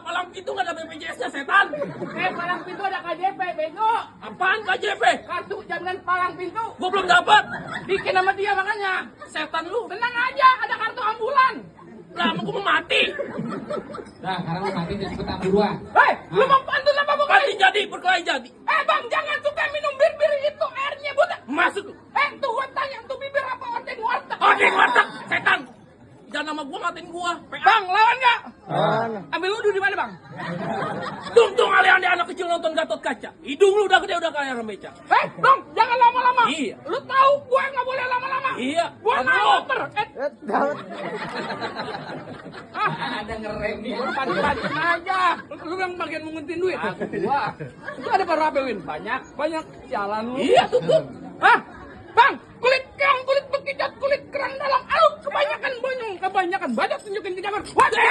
palang pintu nggak ada BPJS-nya, setan. Palang pintu ada KJP, bego. Apaan KJP? Kartu jaminan palang pintu. Gua belum dapat. Bikin sama dia makanya. Setan lu. Tenang aja, ada kartu ambulan. Lah, gua mau mati. Nah, sekarang lu mati disebut buruan. Hei, lu mau pantun apa bukan? Mati jadi, berkelahi jadi. Bang, jangan suka minum bir-bir itu, airnya buta. Masuk lu. Tuh gua tanya, tuh bibir apa odeng warteg? Odeng warteg, setan. Jangan nama gua matiin gua. Bang, lawan nggak? Lawan. Ambil wudhu di mana, Bang? Tung ande anak kecil nonton Gatot Kaca. Hidung lu udah gede udah kayak remeca. Bang, jangan lama-lama. Iya. Lu tahu gua nggak boleh lama-lama. Iya. Gua naik motor. Daud. Ada ngerem nih. Lu pancing aja. Lu yang bagian menguntin duit. Gua. Itu ada berapa, Win? Banyak jalan lu. Iya, tutup. Bang, kulit keong, kulit bekicot, kulit kerang dalam aluk kebanyakan bonyong, kebanyakan banyak tunjukin ke jangan. Waduh.